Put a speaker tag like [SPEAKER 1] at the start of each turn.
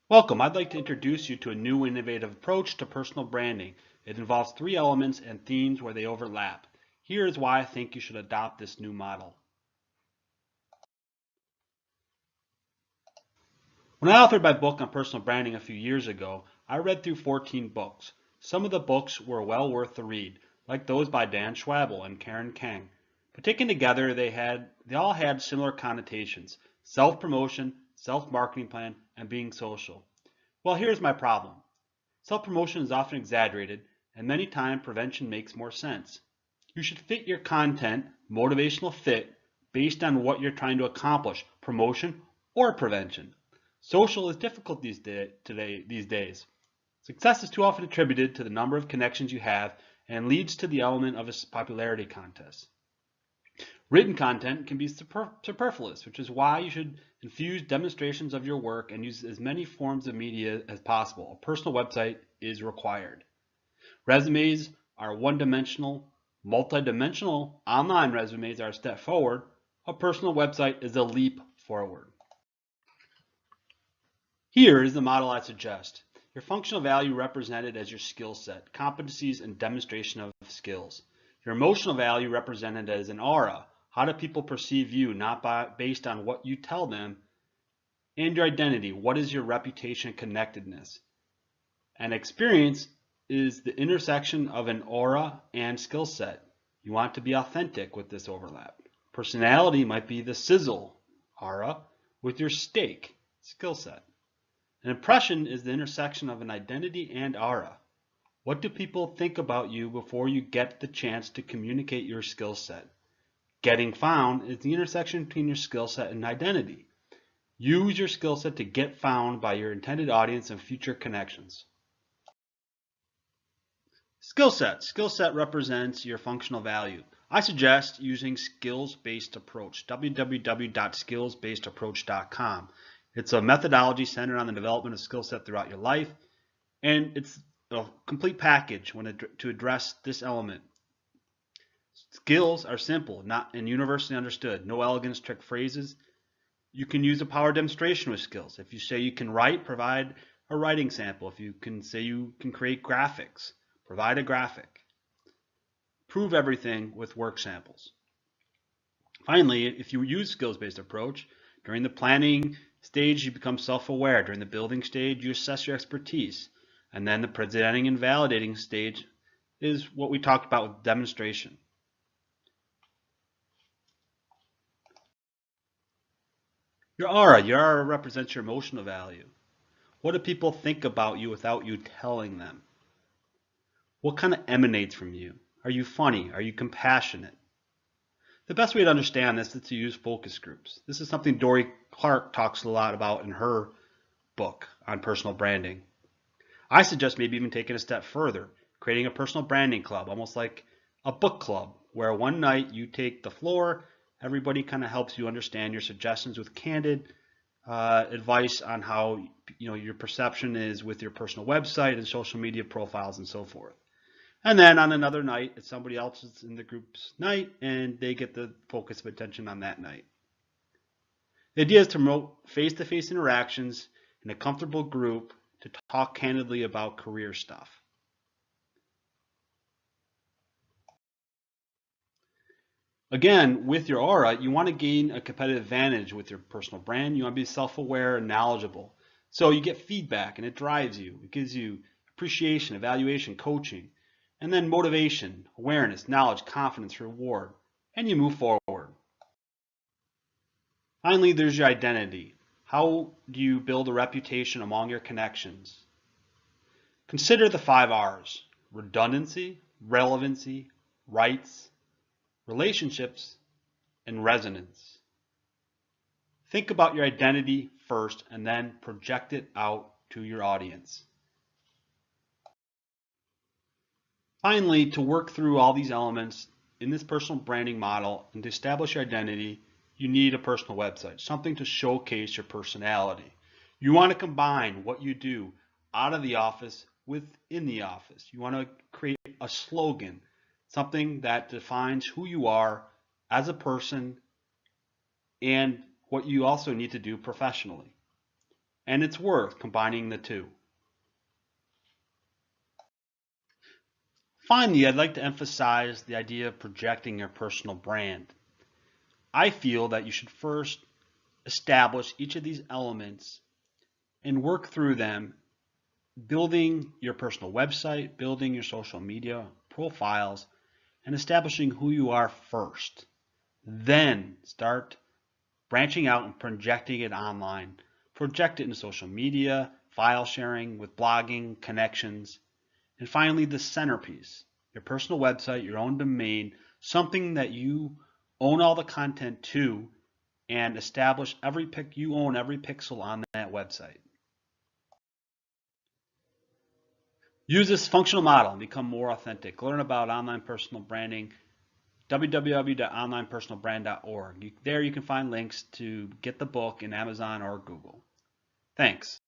[SPEAKER 1] Welcome. I'd like to introduce you to a new innovative approach to personal branding. It involves three elements and themes where they overlap. Here is why I think you should adopt this new model. When I authored my book on personal branding a few years ago, I read through 14 books. Some of the books were well worth the read, like those by Dan Schwabel and Karen Kang. But taken together, they all had similar connotations: self-promotion, self-marketing plan, and being social. Well, here's my problem. Self-promotion is often exaggerated, and many times prevention makes more sense. You should fit your content, motivational fit, based on what you're trying to accomplish, promotion or prevention. Social is difficult these days. Success is too often attributed to the number of connections you have and leads to the element of a popularity contest. Written content can be superfluous, which is why you should infuse demonstrations of your work and use as many forms of media as possible. A personal website is required. Resumes are one-dimensional. Multi-dimensional online resumes are a step forward. A personal website is a leap forward. Here is the model I suggest. Your functional value represented as your skill set, competencies, and demonstration of skills. Your emotional value represented as an aura. How do people perceive you, not based on what you tell them? And your identity. What is your reputation and connectedness? And experience is the intersection of an aura and skill set. You want to be authentic with this overlap. Personality might be the sizzle aura with your steak skill set. An impression is the intersection of an identity and aura. What do people think about you before you get the chance to communicate your skill set? Getting found is the intersection between your skill set and identity. Use your skill set to get found by your intended audience and future connections. Skill set. Skill set represents your functional value. I suggest using skills-based approach, www.skillsbasedapproach.com. It's a methodology centered on the development of skill set throughout your life, and it's a complete package to address this element. Skills are simple, not and universally understood. No elegant trick phrases. You can use a power demonstration with skills. If you say you can write, provide a writing sample. If you can say you can create graphics, provide a graphic. Prove everything with work samples. Finally, if you use skills-based approach, during the planning stage, you become self-aware. During the building stage, you assess your expertise. And then the presenting and validating stage is what we talked about with demonstration. Your aura represents your emotional value. What do people think about you without you telling them? What kind of emanates from you? Are you funny? Are you compassionate? The best way to understand this is to use focus groups. This is something Dorie Clark talks a lot about in her book on personal branding. I suggest maybe even taking a step further, creating a personal branding club, almost like a book club, where one night you take the floor, everybody kind of helps you understand your suggestions with candid advice on how your perception is with your personal website and social media profiles and so forth. And then on another night, it's somebody else's in the group's night, and they get the focus of attention on that night. The idea is to promote face-to-face interactions in a comfortable group to talk candidly about career stuff. Again, with your aura, you want to gain a competitive advantage with your personal brand. You want to be self-aware and knowledgeable. So you get feedback, and it drives you. It gives you appreciation, evaluation, coaching. And then motivation, awareness, knowledge, confidence, reward, and you move forward. Finally, there's your identity. How do you build a reputation among your connections? Consider the 5 R's: redundancy, relevancy, rights, relationships, and resonance. Think about your identity first and then project it out to your audience. Finally, to work through all these elements in this personal branding model and to establish your identity, you need a personal website, something to showcase your personality. You want to combine what you do out of the office within the office. You want to create a slogan, something that defines who you are as a person and what you also need to do professionally. and it's worth combining the two. Finally, I'd like to emphasize the idea of projecting your personal brand. I feel that you should first establish each of these elements and work through them, building your personal website, building your social media profiles, and establishing who you are first. Then start branching out and projecting it online. Project it in social media, file sharing, with blogging, connections. And finally, the centerpiece, your personal website, your own domain, something that you own all the content to, and establish you own every pixel on that website. Use this functional model and become more authentic. Learn about online personal branding, www.onlinepersonalbrand.org. There you can find links to get the book in Amazon or Google. Thanks.